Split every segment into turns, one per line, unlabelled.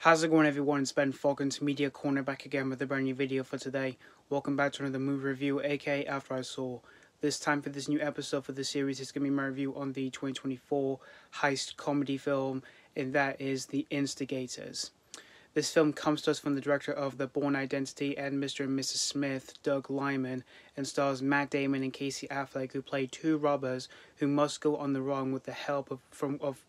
How's it going, everyone? It's Ben Falcon's Media Corner back again with a brand new video for today. Welcome back to another movie review, aka After I Saw. This time for this new episode for the series, it's going to be my review on the 2024 heist comedy film, and that is The Instigators. This film comes to us from the director of The Bourne Identity and Mr. and Mrs. Smith, Doug Liman, and stars Matt Damon and Casey Affleck, who play two robbers who must go on the run with the help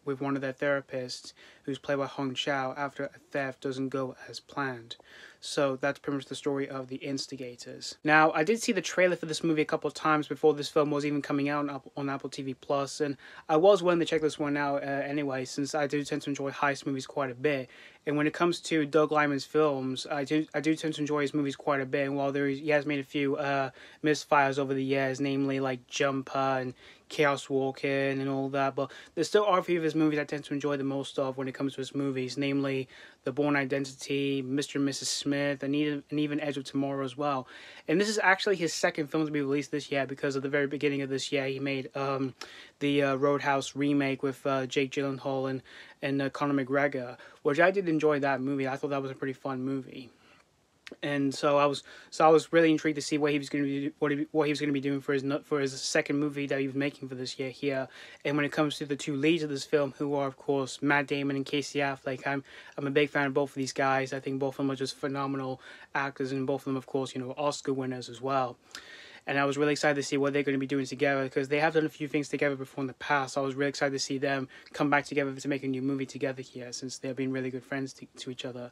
with one of their therapists, who's played by Chau, after a theft doesn't go as planned. So that's pretty much the story of The Instigators. Now, I did see the trailer for this movie a couple of times before this film was even coming out on Apple TV Plus, and I was willing to check this one out anyway, since I do tend to enjoy heist movies quite a bit. And when it comes to Doug Liman's films, I do tend to enjoy his movies quite a bit. And while he has made a few misfires over the years, namely like Jumper and Chaos Walking and all that, but there still are a few of his movies I tend to enjoy the most of when it comes to his movies, namely The Bourne Identity, Mr. and Mrs. Smith, and even Edge of Tomorrow as well. And this is actually his second film to be released this year, because at the very beginning of this year he made the Roadhouse remake with Jake Gyllenhaal and Conor McGregor, which I did enjoy that movie. I thought that was a pretty fun movie. And so I was really intrigued to see what he was going to be what he was going to be doing for his second movie that he was making for this year here. And when it comes to the two leads of this film, who are of course Matt Damon and Casey Affleck, I'm a big fan of both of these guys. I think both of them are just phenomenal actors, and both of them, of course, Oscar winners as well. And I was really excited to see what they're going to be doing together, because they have done a few things together before in the past. So I was really excited to see them come back together to make a new movie together here, since they've been really good friends to each other.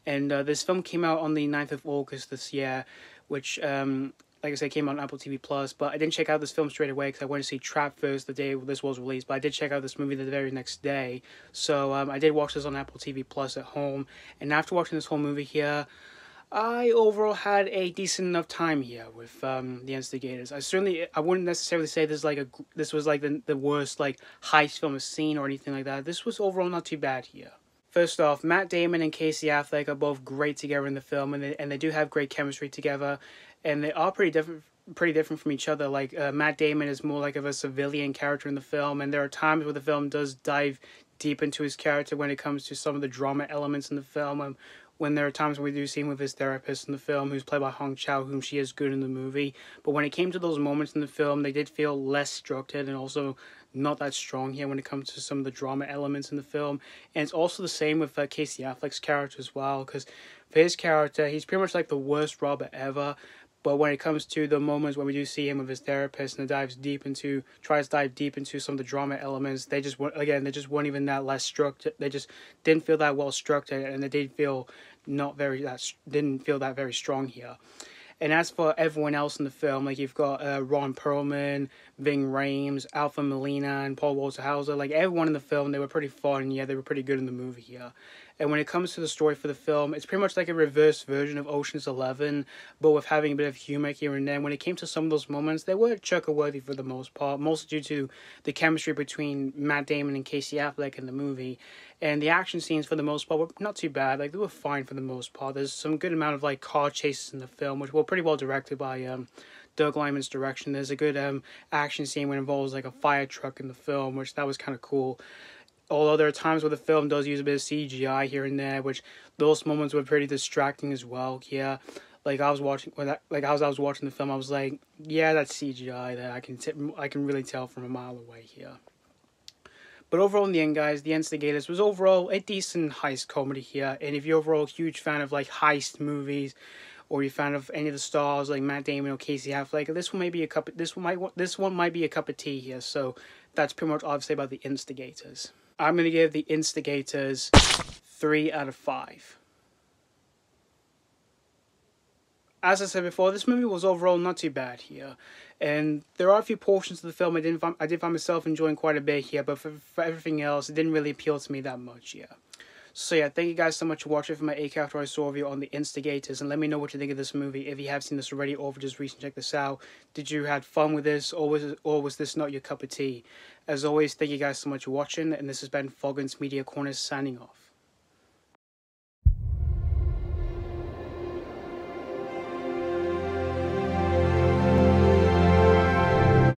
And this film came out on the 9th of August this year, which, like I said, came out on Apple TV Plus. But I didn't check out this film straight away, because I went to see Trap first the day this was released. But I did check out this movie the very next day. So I did watch this on Apple TV Plus at home. And after watching this whole movie here, I overall had a decent enough time here with The Instigators. I wouldn't necessarily say this was like the worst like heist film I've seen or anything like that. This was overall not too bad here. First off, Matt Damon and Casey Affleck are both great together in the film, and they do have great chemistry together, and they are pretty different from each other. Like Matt Damon is more like of a civilian character in the film, and there are times where the film does dive deep into his character when it comes to some of the drama elements in the film. When there are times when we do see him with his therapist in the film, who's played by Chau, whom she is good in the movie. But when it came to those moments in the film, they did feel less structured and also not that strong here when it comes to some of the drama elements in the film. And it's also the same with Casey Affleck's character as well, because for his character, he's pretty much like the worst robber ever. But when it comes to the moments when we do see him with his therapist and tries to dive deep into some of the drama elements, they just weren't even that less structured. They just didn't feel that well structured, and they didn't feel that very strong here. And as for everyone else in the film, like you've got Perlman, Ving, Rhames, Alfred, Molina, and Paul Walter Hauser. Like everyone in the film, they were pretty fun. Yeah, they were pretty good in the movie here. And when it comes to the story for the film, it's pretty much like a reverse version of Ocean's 11, but with having a bit of humor here and there. When it came to some of those moments, they were chuckle-worthy for the most part, mostly due to the chemistry between Matt Damon and Casey Affleck in the movie. And the action scenes, for the most part, were not too bad. Like, they were fine for the most part. There's some good amount of, like, car chases in the film, which were pretty well directed by Doug Liman's direction. There's a good action scene when it involves, like, a fire truck in the film, which that was kind of cool. Although there are times where the film does use a bit of CGI here and there, which those moments were pretty distracting as well. Yeah, like I was watching as I was watching the film, I was like, yeah, that's CGI. That I can really tell from a mile away here. But overall, in the end, guys, The Instigators was overall a decent heist comedy here. And if you're overall a huge fan of like heist movies, or you're a fan of any of the stars like Matt Damon or Casey Affleck, this one might be a cup of tea here. So that's pretty much all I have to say about The Instigators. I'm going to give The Instigators 3 out of 5. As I said before, this movie was overall not too bad here. And there are a few portions of the film I did find myself enjoying quite a bit here, but for everything else, it didn't really appeal to me that much here. So yeah, thank you guys so much for watching for my After I Saw review on The Instigators, and let me know what you think of this movie if you have seen this already or if you just recently checked this out. Did you have fun with this, or was this not your cup of tea? As always, thank you guys so much for watching, and this has been Falcon's Media Corner signing off.